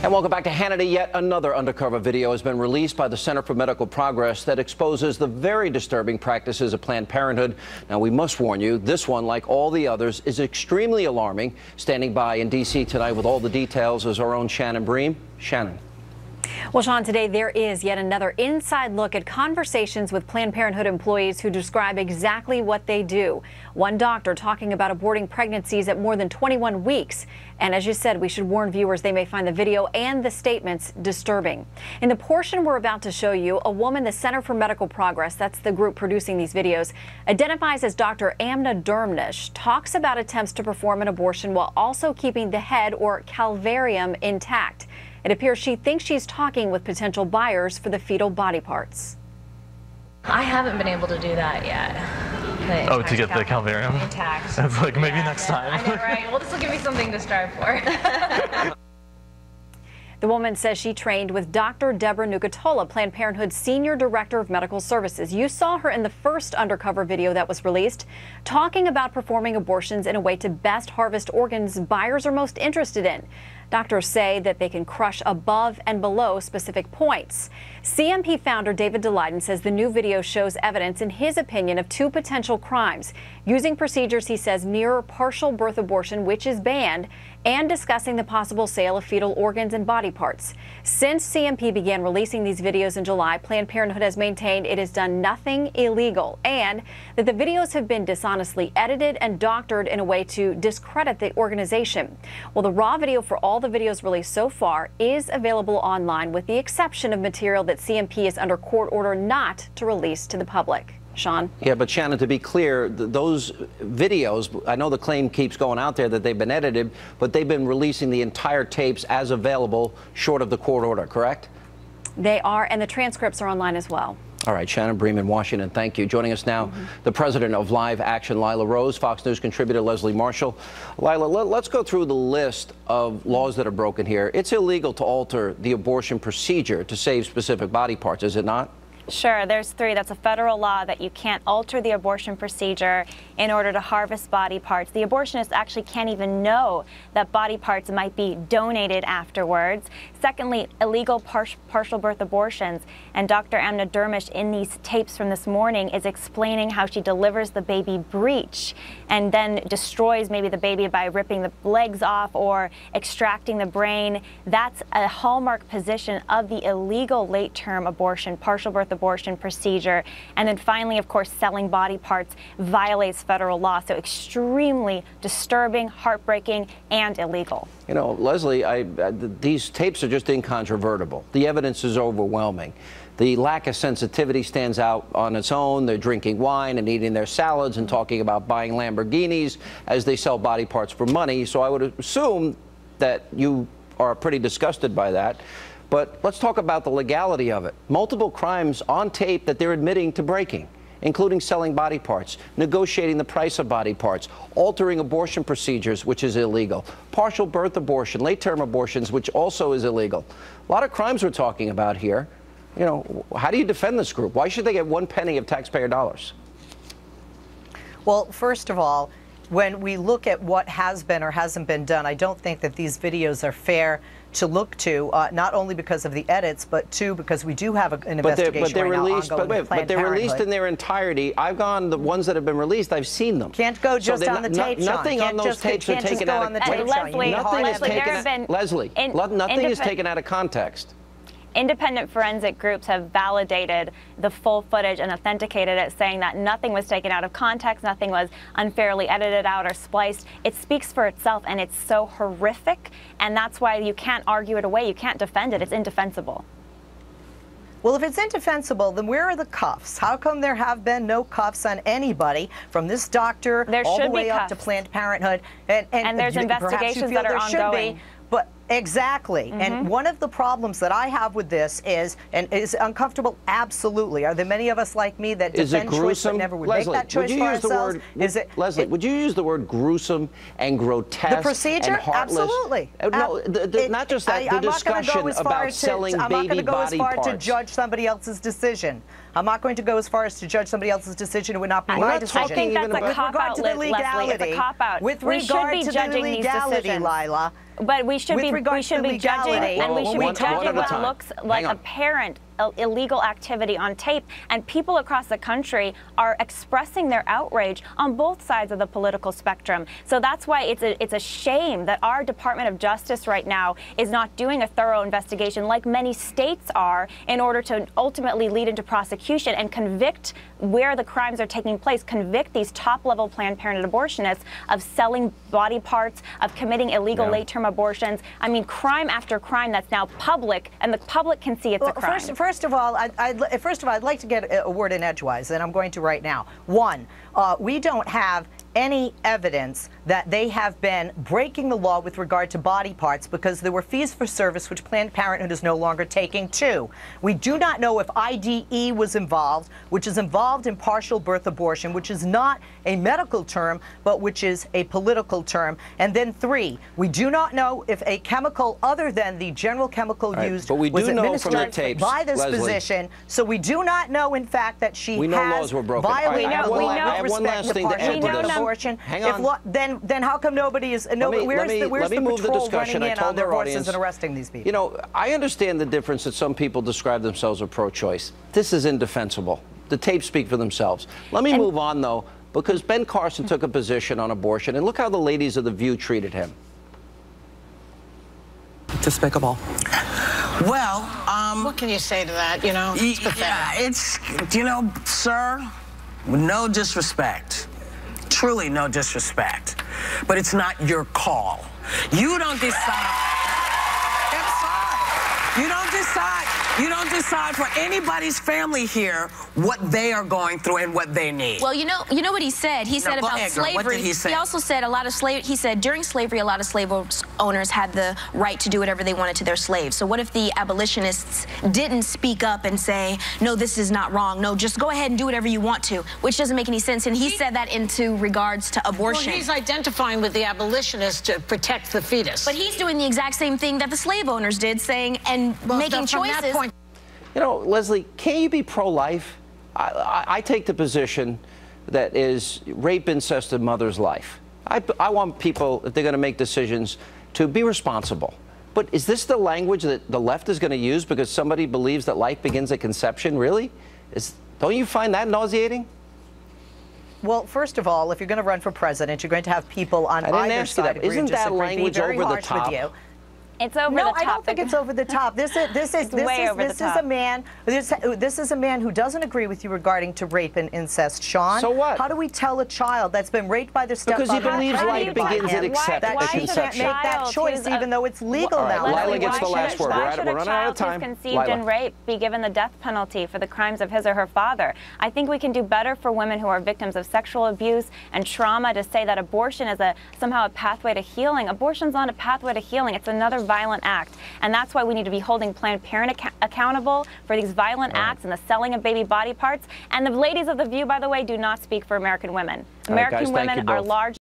And welcome back to Hannity. Yet another undercover video has been released by the Center for Medical Progress that exposes the very disturbing practices of Planned Parenthood. Now, we must warn you, this one, like all the others, is extremely alarming. Standing by in D.C. tonight with all the details is our own Shannon Bream. Shannon. Well, Sean, today there is yet another inside look at conversations with Planned Parenthood employees who describe exactly what they do. One doctor talking about aborting pregnancies at more than 21 weeks. And as you said, we should warn viewers they may find the video and the statements disturbing. In the portion we're about to show you, a woman the Center for Medical Progress, that's the group producing these videos, identifies as Dr. Amna Dermnish, talks about attempts to perform an abortion while also keeping the head or calvarium intact. It appears she thinks she's talking with potential buyers for the fetal body parts. I haven't been able to do that yet. Oh, to get the calvarium? Intact. That's like maybe next time. I know, right? Well, this will give me something to strive for. The woman says she trained with Dr. Deborah Nucatola, Planned Parenthood's Senior Director of Medical Services. You saw her in the first undercover video that was released, talking about performing abortions in a way to best harvest organs buyers are most interested in. Doctors say that they can crush above and below specific points. CMP founder David Daleiden says the new video shows evidence, in his opinion, of two potential crimes, using procedures he says mirror partial birth abortion, which is banned, and discussing the possible sale of fetal organs and body parts. Since CMP began releasing these videos in July, Planned Parenthood has maintained it has done nothing illegal and that the videos have been dishonestly edited and doctored in a way to discredit the organization. Well, the raw video for all the videos released so far is available online, with the exception of material that CMP is under court order not to release to the public. Sean? Yeah, but Shannon, to be clear, those videos, I know the claim keeps going out there that they've been edited, but they've been releasing the entire tapes as available short of the court order, correct? They are, and the transcripts are online as well. All right, Shannon Bream in Washington, thank you. Joining us now, the president of Live Action, Lila Rose, Fox News contributor Leslie Marshall. Lila, let's go through the list of laws that are broken here. It's illegal to alter the abortion procedure to save specific body parts, is it not? Sure, there's three. That's a federal law that you can't alter the abortion procedure in order to harvest body parts. The abortionist actually can't even know that body parts might be donated afterwards. Secondly, illegal partial birth abortions. And Dr. Amna Dermnish, in these tapes from this morning, is explaining how she delivers the baby breech and then destroys maybe the baby by ripping the legs off or extracting the brain. That's a hallmark position of the illegal late-term abortion, partial birth abortion procedure. And then finally, of course, selling body parts violates federal law. So extremely disturbing, heartbreaking, and illegal. You know, Leslie, these tapes are just incontrovertible. The evidence is overwhelming. The lack of sensitivity stands out on its own. They're drinking wine and eating their salads and talking about buying Lamborghinis as they sell body parts for money. So I would assume that you are pretty disgusted by that. But let's talk about the legality of it. Multiple crimes on tape that they're admitting to breaking, including selling body parts, negotiating the price of body parts, altering abortion procedures, which is illegal, partial birth abortion, late-term abortions, which also is illegal. A lot of crimes we're talking about here. You know, how do you defend this group? Why should they get one penny of taxpayer dollars? Well, first of all, when we look at what has been or hasn't been done, I don't think that these videos are fair to look to, not only because of the edits, but two, because we do have an investigation right now ongoing with Planned But they're released in their entirety. I've gone, the ones that have been released, I've seen them. Can't go just on the tape, Sean. Nothing on those tapes are taken out of context. Leslie, nothing is taken out of context. Independent forensic groups have validated the full footage and authenticated it, saying that nothing was taken out of context, nothing was unfairly edited out or spliced. It speaks for itself, and it's so horrific, and that's why you can't argue it away. You can't defend it. It's indefensible. Well, if it's indefensible, then where are the cuffs? How come there have been no cuffs on anybody, from this doctor all the way up to Planned Parenthood? And there's investigations that are ongoing. But exactly. And one of the problems that I have with this is uncomfortable. Absolutely. Are there many of us like me that defend choice but never would make that choice for ourselves? Leslie, would you use the word gruesome and grotesque? The procedure? And heartless? Absolutely. No, not just that. The discussion about selling baby body parts. I'm not going to go as far to judge somebody else's decision. I'm not going to go as far as to judge somebody else's decision. It would not be my decision. I think that's a cop-out, Leslie. It's a cop-out. With regard to the legality, Lila, But we should be judging, and we should be judging what looks like apparent illegal activity on tape, and people across the country are expressing their outrage on both sides of the political spectrum. So that's why it's a shame that our Department of Justice right now is not doing a thorough investigation like many states are in order to ultimately lead into prosecution and convict where the crimes are taking place, convict these top-level Planned Parenthood abortionists of selling body parts, of committing illegal late-term abortions. I mean, crime after crime that's now public, and the public can see it's a crime. First of all, I'd like to get a word in edgewise, and I'm going to right now. One, we don't have any evidence that they have been breaking the law with regard to body parts because there were fees for service which Planned Parenthood is no longer taking. Two, we do not know if IDE was involved, which is involved in partial birth abortion, which is not a medical term, but which is a political term. And then three, we do not know if a chemical other than the general chemical used was administered by this physician. So we do not know, in fact, that she has violated the law with respect to partial abortion. Hang on. Then how come nobody is? Where's the patrol running in on their horses and arresting these people? You know, I understand the difference that some people describe themselves as pro-choice. This is indefensible. The tapes speak for themselves. Let me move on, though, because Ben Carson took a position on abortion, and look how the ladies of The View treated him. Despicable. Well, what can you say to that? You know, it's pathetic. You know, sir, no disrespect. Truly no disrespect. But it's not your call. You don't decide. I'm sorry. You don't decide. You don't decide for anybody's family here what they are going through and what they need. Well, you know what he said. He said about slavery. What did he say? He also said he said during slavery, a lot of slave owners had the right to do whatever they wanted to their slaves. So what if the abolitionists didn't speak up and say, no, this is not wrong. No, just go ahead and do whatever you want to, which doesn't make any sense. And he said that into regards to abortion. Well, he's identifying with the abolitionists to protect the fetus. But he's doing the exact same thing that the slave owners did, saying and making choices. You know, Leslie, can't you be pro-life? I take the position that is rape, incest, and mother's life. I want people, if they're going to make decisions, to be responsible. But is this the language that the left is going to use because somebody believes that life begins at conception? Really? Don't you find that nauseating? Well, first of all, if you're going to run for president, you're going to have people on either side agree Isn't that language over the top? It's over the top. No, I don't think it's over the top. This is a man who doesn't agree with you regarding to rape and incest, Sean. So what? How do we tell a child that's been raped by their stepfather? Because he believes life begins at conception. That she can't make that choice, even though it's legal now. Lila gets the last word. We're running out of time. Why should a child who's conceived in rape be given the death penalty for the crimes of his or her father? I think we can do better for women who are victims of sexual abuse and trauma to say that abortion is somehow a pathway to healing. Abortion's not a pathway to healing. It's another violent act. And that's why we need to be holding Planned Parenthood accountable for these violent acts and the selling of baby body parts. And the ladies of The View, by the way, do not speak for American women. American women are large.